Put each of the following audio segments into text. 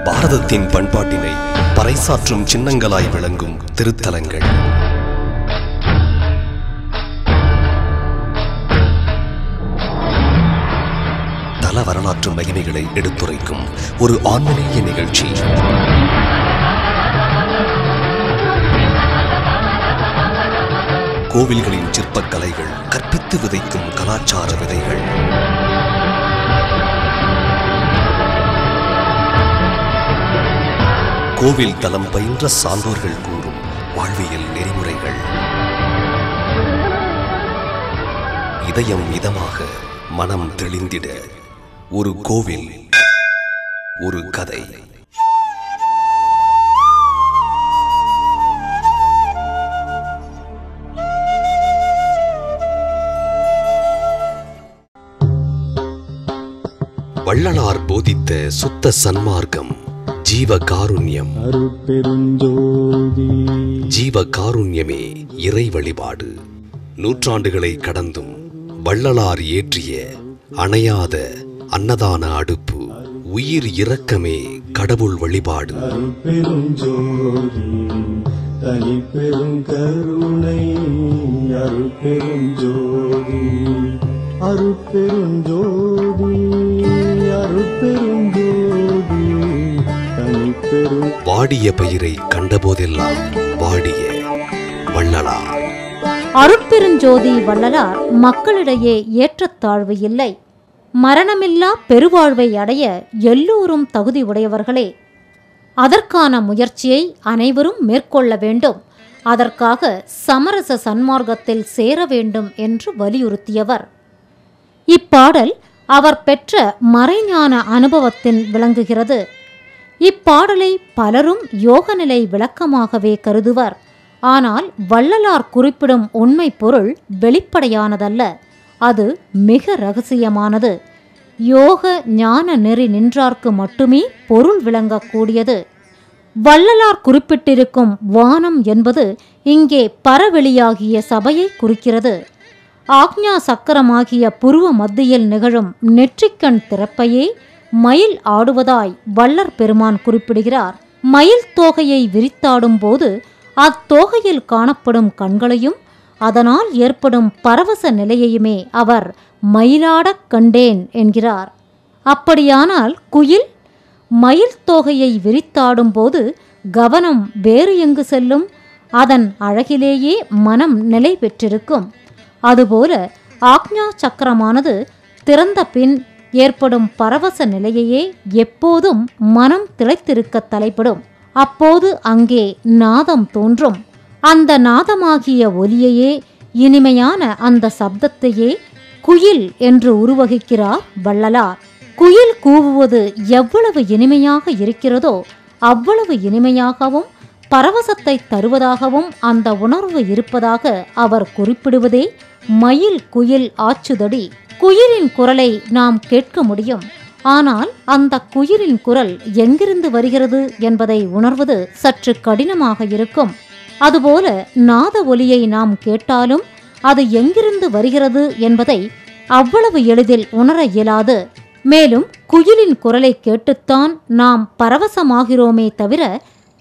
பாரதத்தின் பண்பாட்டினை பறைசாற்றும் சின்னங்களாய் விளங்கும் திருத்தலங்கள். தல வரலாற்று மகிமைகளை எடுத்துரைக்கும் ஒரு ஆன்மீக நிகழ்ச்சி. கோவில்களின் சிற்பக்கலைகள் கற்பித்து விதைக்கும் கலாச்சார விதைகள். கோவில் தலம் பயின்ற சான்றோர்கள் கூறும் வாழ்வியல் நெறிமுறைகள். இதயம் இதமாக மனம் தெளிந்திட ஒரு கோவில், ஒரு கதை. வள்ளலார் போதித்த சுத்த சன்மார்க்கம் ஜீவகாருண்யம். ஜீவகாருண்யமே இறை வழிபாடு. நூற்றாண்டுகளை கடந்தும் வள்ளலார் ஏற்றிய அணையாத அன்னதான அடுப்பு. உயிர் இரக்கமே கடவுள் வழிபாடு. வாடிய பயிரை கண்டபோதெல்லாம் வாடிய வள்ளலார். அருட்பெருஞ்சோதி வள்ளலார் மக்களிடையே ஏற்றத்தாழ்வு இல்லை, மரணமில்லா பெருவாழ்வை அடைய எல்லோரும் தகுதி உடையவர்களே. அதற்கான முயற்சியை அனைவரும் மேற்கொள்ள வேண்டும். அதற்காக சமரச சன்மார்க்கத்தில் சேர வேண்டும் என்று வலியுறுத்தியவர். இப்பாடல் அவர் பெற்ற மறைஞான அனுபவத்தின் விளங்குகிறது. இப்பாடலை பலரும் யோகநிலை விளக்கமாகவே கருதுவர். ஆனால் வள்ளலார் குறிப்பிடும் உண்மை பொருள் வெளிப்படையானதல்ல, அது மிக இரகசியமானது. யோக ஞான நெறி நின்றார்க்கு மட்டுமே பொருள் விளங்கக்கூடியது. வள்ளலார் குறிப்பிட்டிருக்கும் வானம் என்பது இங்கே பரவெளியாகிய சபையை குறிக்கிறது. ஆக்ஞா சக்கரமாகிய புருவ மத்தியில் நிகழும் நெற்றிக்கண் திறப்பையே மயில் ஆடுவதாய் வள்ளற் பெருமான் குறிப்பிடுகிறார். மயில் தோகையை விரித்தாடும் போது அத்தோகையில் காணப்படும் கண்களையும் அதனால் ஏற்படும் பரவச நிலையையுமே அவர் மயிலாடக் கண்டேன் என்கிறார். அப்படியானால் குயில் மயில் தோகையை விரித்தாடும் போது கவனம் வேறு எங்கு செல்லும்? அதன் அழகிலேயே மனம் நிலை பெற்றிருக்கும். அதுபோல ஆக்ஞா சக்கரமானது திறந்த பின் ஏற்படும் பரவச நிலையையே எப்போதும் மனம் திளைத்திருக்க தலைப்படும். அப்போது அங்கே நாதம் தோன்றும். அந்த நாதமாகிய ஒலியையே, இனிமையான அந்த சப்தத்தையே குயில் என்று உருவகிக்கிறார் வள்ளலார். குயில் கூவுவது எவ்வளவு இனிமையாக இருக்கிறதோ அவ்வளவு இனிமையாகவும் பரவசத்தை தருவதாகவும் அந்த உணர்வு இருப்பதாக அவர் குறிப்பிடுவதே மயில் குயில் ஆச்சுதடி. குயிலின் குரலை நாம் கேட்க முடியும். ஆனால் அந்த குயிலின் குரல் எங்கிருந்து வருகிறது என்பதை உணர்வது சற்று கடினமாக இருக்கும். அதுபோல நாத ஒலியை நாம் கேட்டாலும் அது எங்கிருந்து வருகிறது என்பதை அவ்வளவு எளிதில் உணர இயலாது. மேலும் குயிலின் குரலை கேட்டுத்தான் நாம் பரவசமாகிறோமே தவிர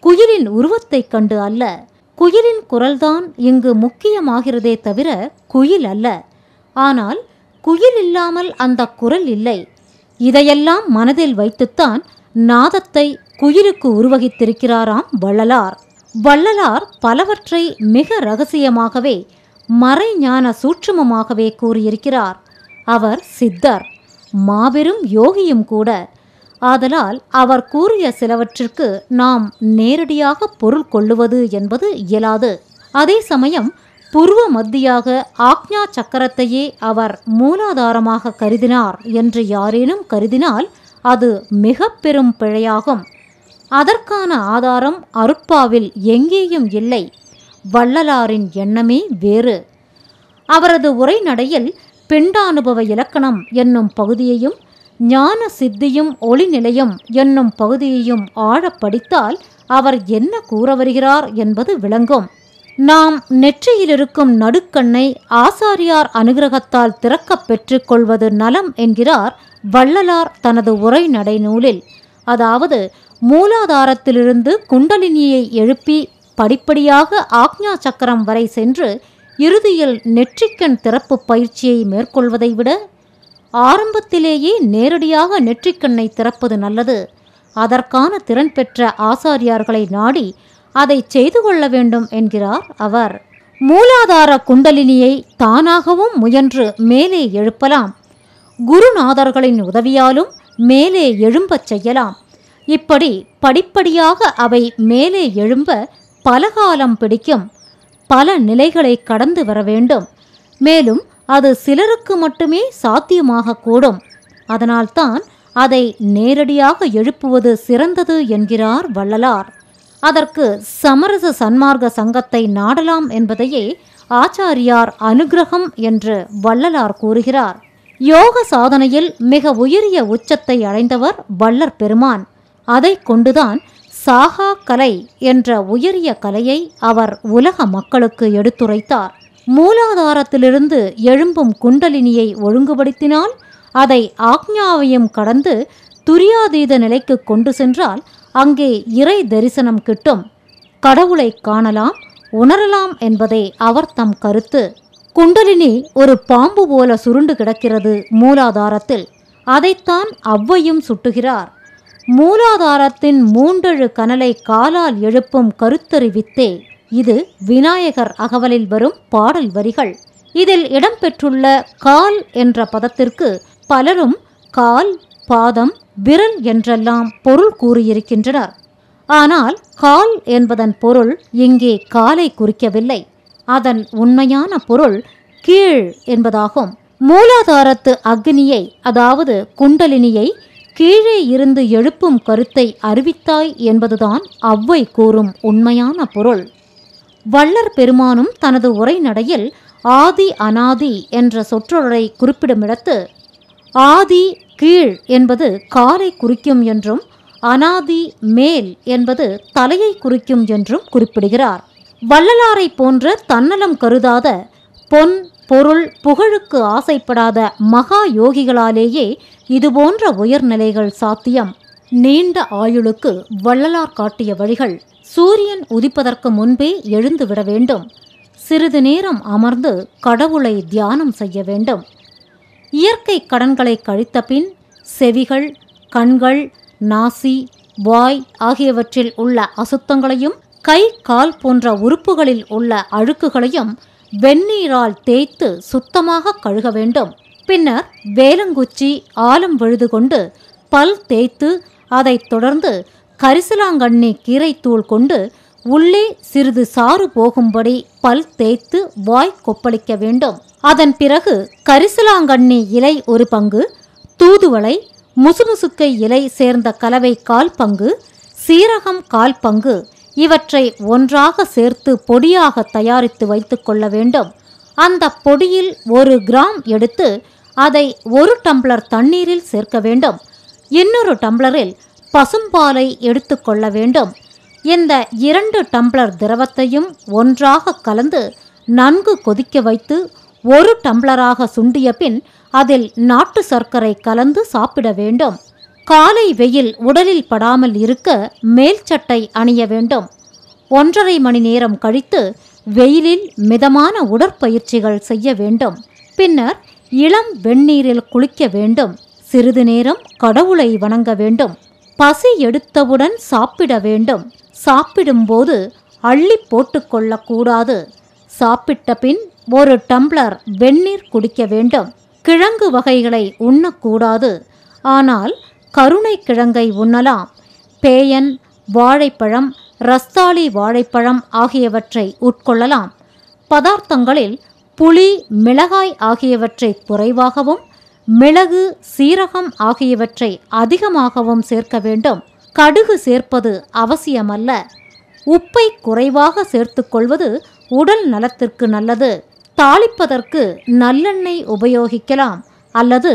குயிலின் உருவத்தை கண்டு அல்ல. குயிலின் குரல்தான் இங்கு முக்கியமாகிறதே தவிர குயில் அல்ல. ஆனால் குயில் இல்லாமல் அந்த குரல் இல்லை. இதையெல்லாம் மனதில் வைத்துத்தான் நாதத்தை குயிலுக்கு உருவகித்திருக்கிறாராம் வள்ளலார். வள்ளலார் பலவற்றை மிக இரகசியமாகவே மறைஞான சூட்சுமமாகவே கூறியிருக்கிறார். அவர் சித்தர், மாபெரும் யோகியும் கூட. ஆதலால் அவர் கூறிய சிலவற்றிற்கு நாம் நேரடியாக பொருள் கொள்ளுவது என்பது இயலாது. அதே சமயம் புருவ மத்தியாக ஆக்ஞா சக்கரத்தையே அவர் மூலாதாரமாக கருதினார் என்று யாரேனும் கருதினால் அது மிக பெரும் பிழையாகும். அதற்கான ஆதாரம் அருட்பாவில் எங்கேயும் இல்லை. வள்ளலாரின் எண்ணமே வேறு. அவரது உரைநடையில் பிண்டானுபவ இலக்கணம் என்னும் பகுதியையும் ஞான சித்தியும் ஒளிநிலையும் என்னும் பகுதியையும் ஆழப் படித்தால் அவர் என்ன கூற வருகிறார் என்பது விளங்கும். நாம் நெற்றியிலிருக்கும் நடுக்கண்ணை ஆசாரியார் அனுகிரகத்தால் திறக்கப் பெற்றுக் கொள்வது நலம் என்கிறார் வள்ளலார் தனது உரைநடை நூலில். அதாவது மூலாதாரத்திலிருந்து குண்டலினியை எழுப்பி படிப்படியாக ஆக்ஞா சக்கரம் வரை சென்று இறுதியில் நெற்றிக்கண் திறப்பு பயிற்சியை மேற்கொள்வதை விட ஆரம்பத்திலேயே நேரடியாக நெற்றிக்கண்ணை திறப்பது நல்லது. அதற்கான திறன் பெற்ற ஆசாரியார்களை நாடி அதை செய்து கொள்ள வேண்டும் என்கிறார் அவர். மூலாதார குண்டலினியை தானாகவும் முயன்று மேலே எழுப்பலாம். குருநாதர்களின் உதவியாலும் மேலே எழும்பச் செய்யலாம். இப்படி படிப்படியாக அவை மேலே எழும்ப பலகாலம் பிடிக்கும். பல நிலைகளை கடந்து வர வேண்டும். மேலும் அது சிலருக்கு மட்டுமே சாத்தியமாக கூடும். அதனால்தான் அதை நேரடியாக எழுப்புவது சிறந்தது என்கிறார் வள்ளலார். அதற்கு சமரச சன்மார்க்க சங்கத்தை நாடலாம் என்பதையே ஆச்சாரியார் அனுகிரகம் என்று வள்ளலார் கூறுகிறார். யோக சாதனையில் மிக உயரிய உச்சத்தை அடைந்தவர் வள்ளற் பெருமான். அதை கொண்டுதான் சாகா கலை என்ற உயரிய கலையை அவர் உலக மக்களுக்கு எடுத்துரைத்தார். மூலாதாரத்திலிருந்து எழும்பும் குண்டலினியை ஒழுங்குபடுத்தினால் அதை ஆக்ஞாவையும் கடந்து துரியாதீத நிலைக்கு கொண்டு சென்றால் அங்கே இறை தரிசனம் கிட்டும். கடவுளை காணலாம், உணரலாம் என்பதே அவர் தம் கருத்து. குண்டலினி ஒரு பாம்பு போல சுருண்டு கிடக்கிறது மூலாதாரத்தில். அதைத்தான் ஔவையும் சுட்டுகிறார். மூலாதாரத்தின் 3 கனலை காலால் எழுப்பும் கருத்தறிவித்தே. இது விநாயகர் அகவலில் வரும் பாடல் வரிகள். இதில் இடம்பெற்றுள்ள கால் என்ற பதத்திற்கு பலரும் கால், பாதம், விரல் என்றெல்லாம் பொருள் கூறியிருக்கின்றனர். ஆனால் கால் என்பதன் பொருள் இங்கே காலை குறிக்கவில்லை. அதன் உண்மையான பொருள் கீழ் என்பதாகும். மூலாதாரத்து அக்னியை, அதாவது குண்டலினியை கீழே இருந்து எழுப்பும் கருத்தை அறிவித்தாய் என்பதுதான் ஔவை கூறும் உண்மையான பொருள். வள்ளற் பெருமானும் தனது உரைநடையில் ஆதி அனாதி என்ற சொற்றொடரை குறிப்பிடுமிடத்து ஆதி கீழ் என்பது காலை குறிக்கும் என்றும் அனாதி மேல் என்பது தலையை குறிக்கும் என்றும் குறிப்பிடுகிறார். வள்ளலாரை போன்ற தன்னலம் கருதாத, பொன் பொருள் புகழுக்கு ஆசைப்படாத மகா யோகிகளாலேயே இதுபோன்ற உயர்நிலைகள் சாத்தியம். நீண்ட ஆயுளுக்கு வள்ளலார் காட்டிய வழிகள்: சூரியன் உதிப்பதற்கு முன்பே எழுந்துவிட வேண்டும். சிறிது நேரம் அமர்ந்து கடவுளை தியானம் செய்ய வேண்டும். இயற்கை கடன்களை கழித்த பின் செவிகள், கண்கள், நாசி, வாய் ஆகியவற்றில் உள்ள அசுத்தங்களையும் கை கால் போன்ற உறுப்புகளில் உள்ள அழுக்குகளையும் வெந்நீரால் தேய்த்து சுத்தமாக கழுக வேண்டும். பின்னர் வேலங்குச்சி, ஆலம் விழுது கொண்டு பல் தேய்த்து அதைத் தொடர்ந்து கரிசலாங்கண்ணி கீரைத்தூள் கொண்டு உள்ளே சிறிது சாறு போகும்படி பல் தேய்த்து வாய் கொப்பளிக்க வேண்டும். அதன் பிறகு கரிசலாங்கண்ணி இலை 1 பங்கு, தூதுவளை, முசுமுசுக்கை இலை சேர்ந்த கலவை 1/4 பங்கு, சீரகம் 1/4 பங்கு இவற்றை ஒன்றாக சேர்த்து பொடியாக தயாரித்து வைத்து கொள்ள வேண்டும். அந்த பொடியில் 1 கிராம் எடுத்து அதை 1 டம்ளர் தண்ணீரில் சேர்க்க வேண்டும். இன்னொரு டம்ளரில் பசும்பாலை எடுத்து கொள்ள வேண்டும். இந்த 2 டம்ளர் திரவத்தையும் ஒன்றாக கலந்து நன்கு கொதிக்க வைத்து 1 டம்ளராக சுண்டிய பின் அதில் நாட்டு சர்க்கரை கலந்து சாப்பிட வேண்டும். காலை வெயில் உடலில் படாமல் இருக்க மேல் சட்டை அணிய வேண்டும். 1.5 மணி நேரம் கழித்து வெயிலில் மிதமான உடற்பயிற்சிகள் செய்ய வேண்டும். பின்னர் இளம் வெந்நீரில் குளிக்க வேண்டும். சிறிது நேரம் கடவுளை வணங்க வேண்டும். பசி எடுத்தவுடன் சாப்பிட வேண்டும். சாப்பிடும்போது அள்ளி போட்டுக்கொள்ளக்கூடாது. சாப்பிட்ட பின் 1 டம்ளர் வெந்நீர் குடிக்க வேண்டும். கிழங்கு வகைகளை உண்ணக்கூடாது. ஆனால் கருணை கிழங்கை உண்ணலாம். பேயன், வாழைப்பழம், ரஸ்தாளி வாழைப்பழம் ஆகியவற்றை உட்கொள்ளலாம். பதார்த்தங்களில் புளி, மிளகாய் ஆகியவற்றை குறைவாகவும், மிளகு, சீரகம் ஆகியவற்றை அதிகமாகவும் சேர்க்க வேண்டும். கடுகு சேர்ப்பது அவசியமல்ல. உப்பை குறைவாக சேர்த்துக்கொள்வது உடல் நலத்திற்கு நல்லது. தாளிப்பதற்கு நல்லெண்ணெய் உபயோகிக்கலாம் அல்லது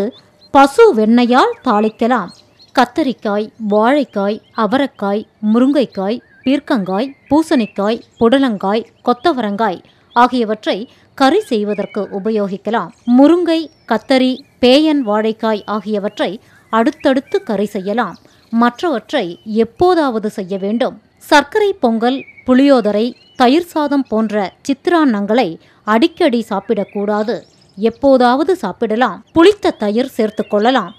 பசு வெண்ணெயால் தாளிக்கலாம். கத்தரிக்காய், வாழைக்காய், அவரைக்காய், முருங்கைக்காய், பீர்க்கங்காய், பூசணிக்காய், புடலங்காய், கொத்தவரங்காய் ஆகியவற்றை கறி செய்வதற்கு உபயோகிக்கலாம். முருங்கை, கத்தரி, பேயன் வாழைக்காய் ஆகியவற்றை அடுத்தடுத்து கறி செய்யலாம். மற்றவற்றை எப்போதாவது செய்ய வேண்டும். சர்க்கரை பொங்கல், புளியோதரை, தயிர் சாதம் போன்ற சித்திரான்னங்களை அடிக்கடி சாப்பிடக்கூடாது. எப்போதாவது சாப்பிடலாம். புளித்த தயிர் சேர்த்து கொள்ளலாம்.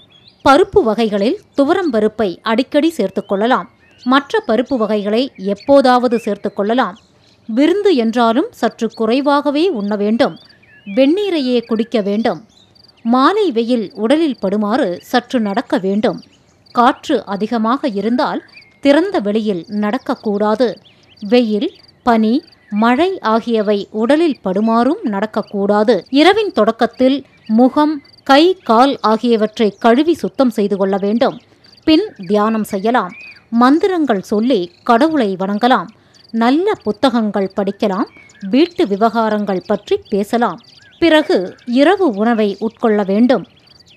பருப்பு வகைகளில் துவரம்பருப்பை அடிக்கடி சேர்த்து கொள்ளலாம். மற்ற பருப்பு வகைகளை எப்போதாவது சேர்த்து கொள்ளலாம். விருந்து என்றாலும் சற்று குறைவாகவே உண்ண வேண்டும். வெந்நீரையே குடிக்க வேண்டும். மாலை வெயில் உடலில் படுமாறு சற்று நடக்க வேண்டும். காற்று அதிகமாக இருந்தால் திறந்த வெளியில் நடக்கக்கூடாது. வெயில், பனி, மழை ஆகியவை உடலில் படுமாறும் நடக்கக்கூடாது. இரவின் தொடக்கத்தில் முகம், கை, கால் ஆகியவற்றை கழுவி சுத்தம் செய்து கொள்ள வேண்டும். பின் தியானம் செய்யலாம். மந்திரங்கள் சொல்லி கடவுளை வணங்கலாம். நல்ல புத்தகங்கள் படிக்கலாம். வீட்டு விவகாரங்கள் பற்றி பேசலாம். பிறகு இரவு உணவை உட்கொள்ள வேண்டும்.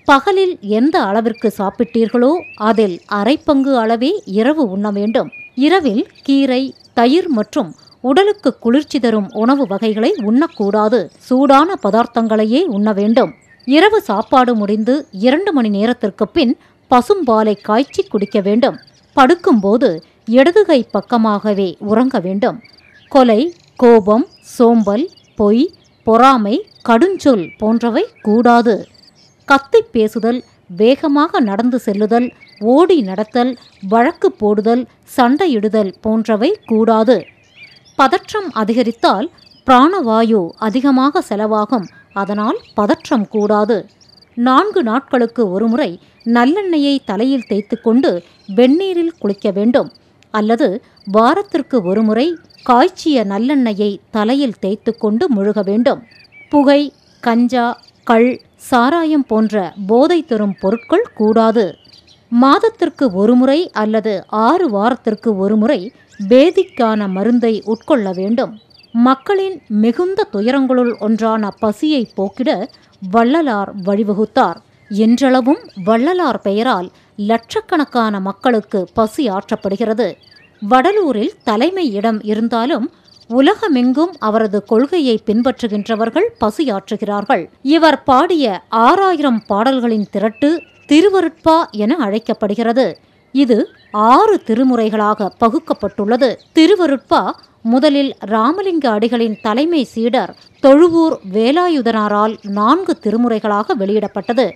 பகலில் எந்த அளவிற்கு சாப்பிட்டீர்களோ அதில் அரை பங்கு அளவே இரவு உண்ண வேண்டும். இரவில் கீரை, தயிர் மற்றும் உடலுக்கு குளிர்ச்சி தரும் உணவு வகைகளை உண்ணக்கூடாது. சூடான பதார்த்தங்களையே உண்ண வேண்டும். இரவு சாப்பாடு முடிந்து 2 மணி நேரத்திற்கு பின் பசும்பாலை காய்ச்சி குடிக்க வேண்டும். படுக்கும்போது இடதுகை பக்கமாகவே உறங்க வேண்டும். கொலை, கோபம், சோம்பல், பொய், பொறாமை, கடுஞ்சொல் போன்றவை கூடாது. கத்தி பேசுதல், வேகமாக நடந்து செல்லுதல், ஓடி நடத்தல், வழக்கு போடுதல், சண்டையிடுதல் போன்றவை கூடாது. பதற்றம் அதிகரித்தால் பிராணவாயு அதிகமாக செலவாகும். அதனால் பதற்றம் கூடாது. 4 நாட்களுக்கு ஒருமுறை நல்லெண்ணெயை தலையில் தேய்த்து கொண்டு வெந்நீரில் குளிக்க வேண்டும். அல்லது வாரத்திற்கு ஒருமுறை காய்ச்சிய நல்லெண்ணெயை தலையில் தேய்த்து கொண்டு முழுக வேண்டும். புகை, கஞ்சா, கள், சாராயம் போன்ற போதை தரும் பொருட்கள் கூடாது. மாதத்திற்கு ஒருமுறை அல்லது 6 வாரத்திற்கு ஒருமுறை பேதிக்கான மருந்தை உட்கொள்ள வேண்டும். மக்களின் மிகுந்த துயரங்களுள் ஒன்றான பசியை போக்கிட வள்ளலார் வழிவகுத்தார். என்றளவும் வள்ளலார் பெயரால் லட்சக்கணக்கான மக்களுக்கு பசி ஆற்றப்படுகிறது. வடலூரில் தலைமை இடம் இருந்தாலும் உலகமெங்கும் அவரது கொள்கையை பின்பற்றுகின்றவர்கள் பசியாற்றுகிறார்கள். இவர் பாடிய 6000 பாடல்களின் திரட்டு திருவருட்பா என அழைக்கப்படுகிறது. இது 6 திருமுறைகளாக பகுக்கப்பட்டுள்ளது. திருவருட்பா முதலில் ராமலிங்க அடிகளின் தலைமை சீடர் தொழுவூர் வேலாயுதனாரால் 4 திருமுறைகளாக வெளியிடப்பட்டது.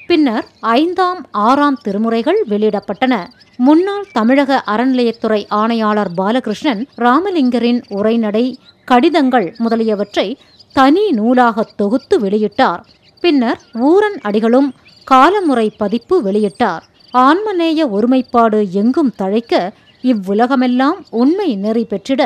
பின்னர் 5ஆம் 6ஆம் திருமுறைகள் வெளியிடப்பட்டன. முன்னாள் தமிழக அறநிலையத்துறை ஆணையாளர் பாலகிருஷ்ணன் ராமலிங்கரின் உரைநடை, கடிதங்கள் முதலியவற்றை தனி நூலாக தொகுத்து வெளியிட்டார். பின்னர் ஊரன் அடிகளும் காலமுறை பதிப்பு வெளியிட்டார். ஆன்மநேய ஒருமைப்பாடு எங்கும் தழைக்க, இவ்வுலகமெல்லாம் உண்மை நெறி பெற்றிட,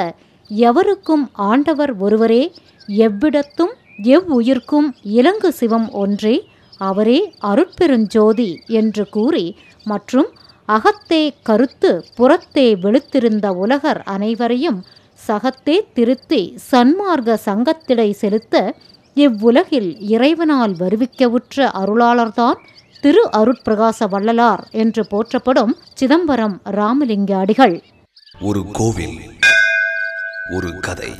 எவருக்கும் ஆண்டவர் ஒருவரே, எவ்விடத்தும் எவ்வுயிர்க்கும் இலங்கு சிவம் ஒன்றே, அவரே அருட்பெருஞ்சோதி என்று கூறி மற்றும் அகத்தே கருத்து புறத்தே வெளுத்திருந்த உலகர் அனைவரையும் சகத்தே திருத்தி சன்மார்க்க சங்கத்திடை செலுத்த இவ்வுலகில் இறைவனால் வருவிக்கவுற்ற அருளாளர்தான் திரு அருட்பிரகாச வள்ளலார் என்று போற்றப்படும் சிதம்பரம் ராமலிங்க அடிகள். ஒரு கோவில், ஒரு கதை.